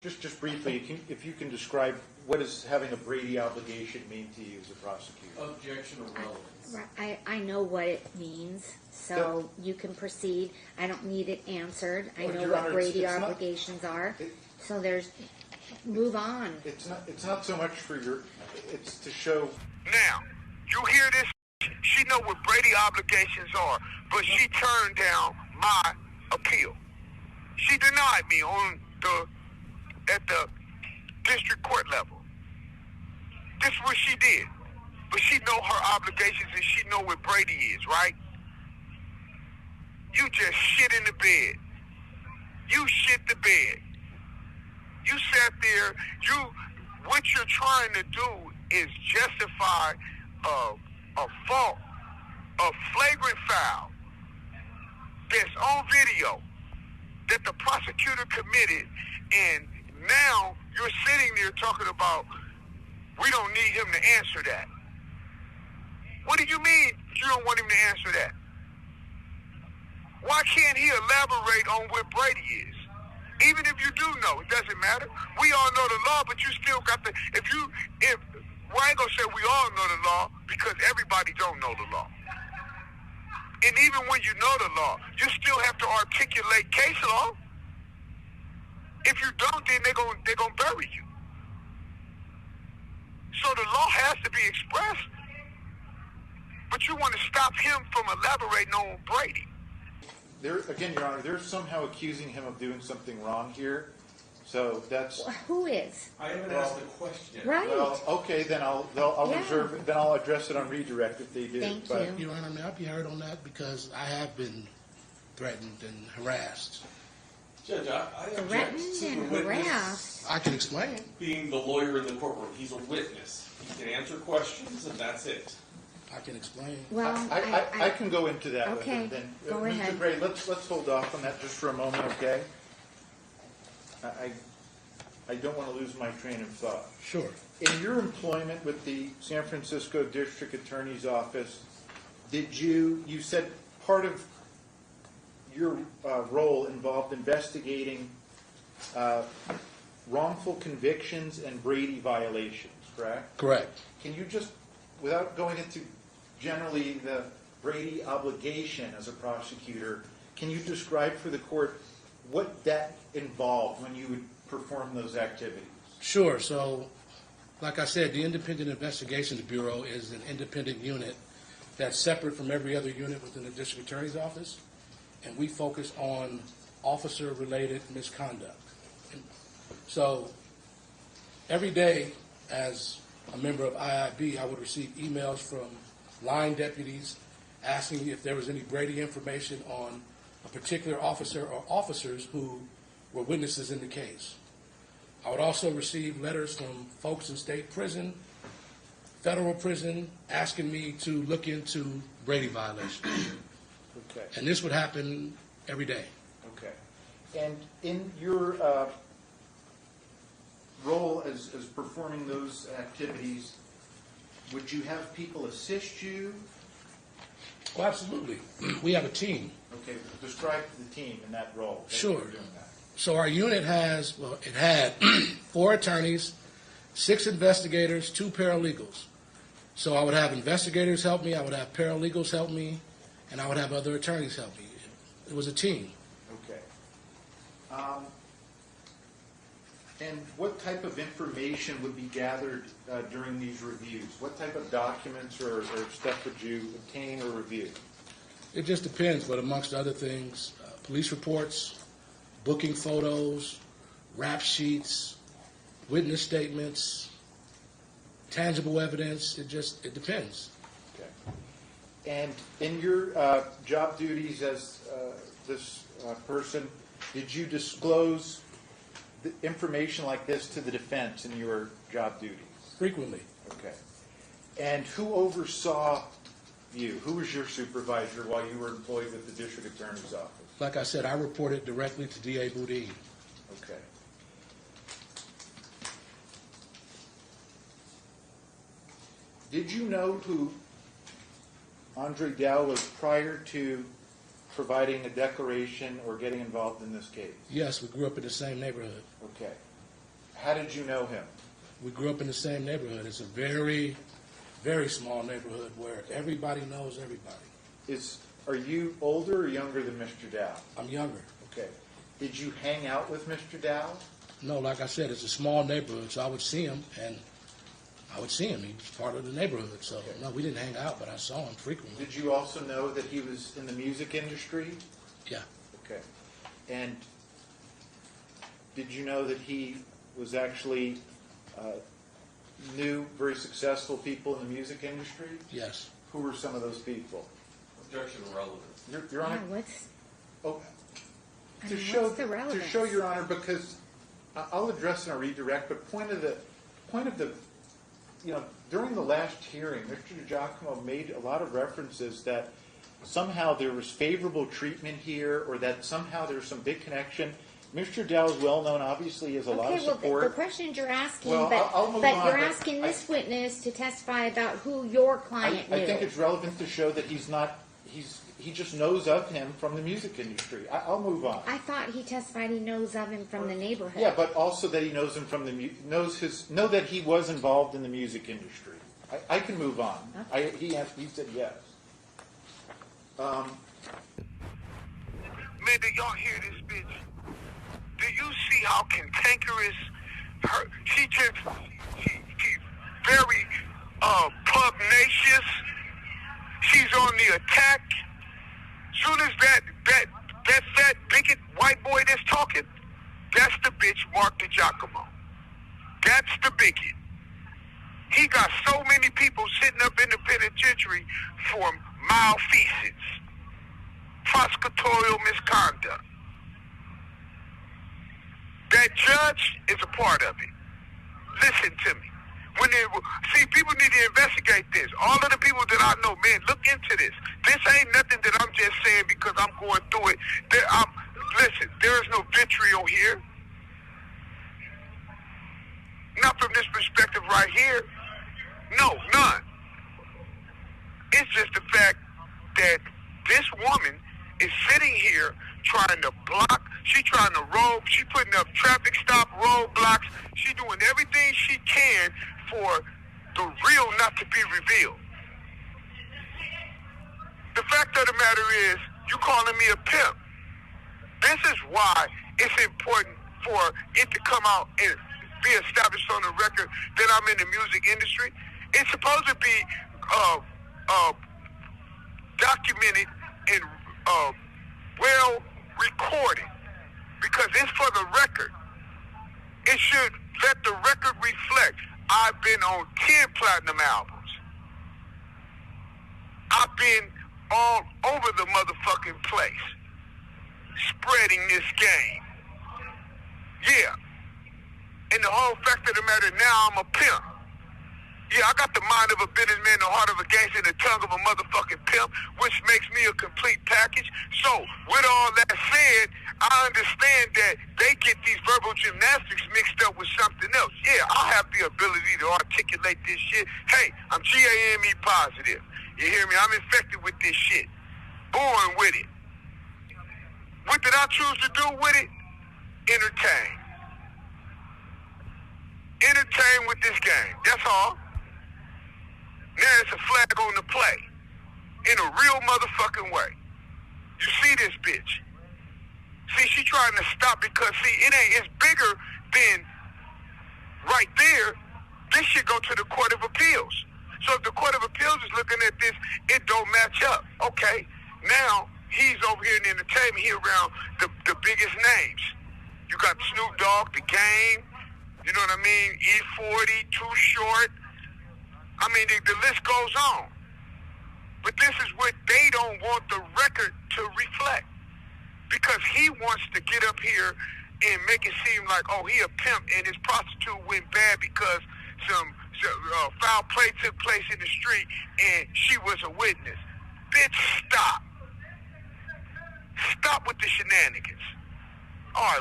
Just briefly, if you can describe what does having a Brady obligation mean to you as a prosecutor? Objection or relevance. I know what it means, so you can proceed. I don't need it answered. I know Your what Honor, Brady it's not- obligations are. So move on. It's not so much for it's to show. Now, you hear this? She know what Brady obligations are, but she turned down my appeal. She denied me at the district court level. This is what she did. But she know her obligations and she know what Brady is, right? You just shit in the bed. You shit the bed. You sat there, what you're trying to do is justify a fault, a flagrant foul that's on video that the prosecutor committed, and now you're sitting there talking about we don't need him to answer that. What do you mean you don't want him to answer that? Why can't he elaborate on what Brady is? Even if you do know, it doesn't matter. We all know the law, but you still got to, well, I ain't gonna say we all know the law because everybody don't know the law. And even when you know the law, you still have to articulate case law. If you don't, then they're gonna bury you. So the law has to be expressed. But you want to stop him from elaborating on Brady. Again, Your Honor, they're somehow accusing him of doing something wrong here. So that's. Who is? I haven't asked the question. Right. Well, okay, then I'll reserve it. Then I'll address it on redirect if they do. Thank you. Your Honor, may I be heard on that? Because I have been threatened and harassed. Judge, I object Threatened to the and witness harassed. I can explain. being the lawyer in the courtroom. He's a witness. He can answer questions, and that's it. I can explain. Well, I can go into that. Okay, with him then. go Mr. ahead. Gray, let's hold off on that just for a moment, okay? I don't want to lose my train of thought. Sure. In your employment with the San Francisco District Attorney's Office, you said part of your role involved investigating wrongful convictions and Brady violations, correct? Correct. Can you just, without going into generally the Brady obligation as a prosecutor, can you describe for the court what that involved when you would perform those activities? Sure. So, like I said, the Independent Investigations Bureau is an independent unit that's separate from every other unit within the District Attorney's Office, and we focus on officer-related misconduct. So, every day, as a member of IIB, I would receive emails from line deputies asking me if there was any Brady information on a particular officer or officers who were witnesses in the case. I would also receive letters from folks in state prison, federal prison, asking me to look into Brady violations. Okay. And this would happen every day. Okay. And in your role as performing those activities, would you have people assist you? Oh, absolutely. We have a team. Okay. Describe the team in that role. Sure. You're doing that. So our unit it had 4 attorneys, 6 investigators, 2 paralegals. So I would have investigators help me, I would have paralegals help me, and I would have other attorneys help me. It was a team. Okay. And what type of information would be gathered during these reviews? What type of documents or stuff would you obtain or review? It just depends, but amongst other things, police reports, booking photos, rap sheets, witness statements, tangible evidence. It depends. Okay. And in your job duties as this person, did you disclose the information like this to the defense in your job duties? Frequently. Okay. And who oversaw you? Who was your supervisor while you were employed with the District Attorney's Office? Like I said, I reported directly to D.A. Boudin. Okay. Did you know who Andre Dow was prior to providing a declaration or getting involved in this case? Yes, we grew up in the same neighborhood. Okay. How did you know him? We grew up in the same neighborhood. It's a very, very small neighborhood where everybody knows everybody. Are you older or younger than Mr. Dow? I'm younger. Okay. Did you hang out with Mr. Dow? No, like I said, it's a small neighborhood, so I would see him, and I would see him. He was part of the neighborhood. So, no, we didn't hang out, but I saw him frequently. Did you also know that he was in the music industry? Yeah. Okay. And did you know that he was actually knew very successful people in the music industry? Yes. Who were some of those people? Objection irrelevant. Your Yeah, Honor, what's, oh, I to mean, show what's the relevance? to show Your Honor, because I'll address in a redirect, but point of the during the last hearing, Mr. DiGiacomo made a lot of references that somehow there was favorable treatment here, or that somehow there's some big connection. Mr. Dow is well known, obviously, has a lot of Okay, well, support. the questions you're asking, Well, I'll move but on, you're but asking this witness to testify about who your client knew. I think it's relevant to show that he just knows of him from the music industry. I'll move on. I thought he testified he knows of him from the neighborhood. Yeah, but also that he knows him from know that he was involved in the music industry. I can move on. He said yes. Man, do y'all hear this bitch? Do you see how cantankerous she's very pugnacious. She's on the attack. Soon as that fat bigot white boy that's talking, that's the bitch Mark DiGiacomo. That's the bigot. He got so many people sitting up in the penitentiary for malfeasance, prosecutorial misconduct. That judge is a part of it. Listen to me. People need to investigate this. All of the people that I know, man, look into this. This ain't nothing that I'm just saying because I'm going through it. Listen, there is no vitriol here. Not from this perspective right here. No, none. It's just the fact that this woman is sitting here trying to block. She's trying to roll. She's putting up traffic stop roadblocks. She's doing everything she can for the real not to be revealed. The fact of the matter is, you calling me a pimp. This is why it's important for it to come out and be established on the record that I'm in the music industry. It's supposed to be documented and well recorded because it's for the record. It should let the record reflect. I've been on 10 platinum albums. I've been all over the motherfucking place spreading this game. Yeah. And the whole fact of the matter, now I'm a pimp. Yeah, I got the mind of a businessman, the heart of a gangster, and the tongue of a motherfucking pimp, which makes me a complete package. So, with all that said, I understand that they get these verbal gymnastics mixed up with something else. Yeah, I have the ability to articulate this shit. Hey, I'm GAME positive. You hear me? I'm infected with this shit. Born with it. What did I choose to do with it? Entertain. Entertain with this game. That's all. Now it's a flag on the play. In a real motherfucking way. You see this bitch. See, she trying to stop because, it's bigger than right there. This should go to the Court of Appeals. So if the Court of Appeals is looking at this, it don't match up. Okay, now he's over here in the entertainment. He around the biggest names. You got Snoop Dogg, The Game, you know what I mean? E40, Too Short. I mean, the list goes on. But this is what they don't want the record to reflect. Because he wants to get up here and make it seem like, oh, he a pimp and his prostitute went bad because some foul play took place in the street and she was a witness. Bitch, stop. Stop with the shenanigans. All right.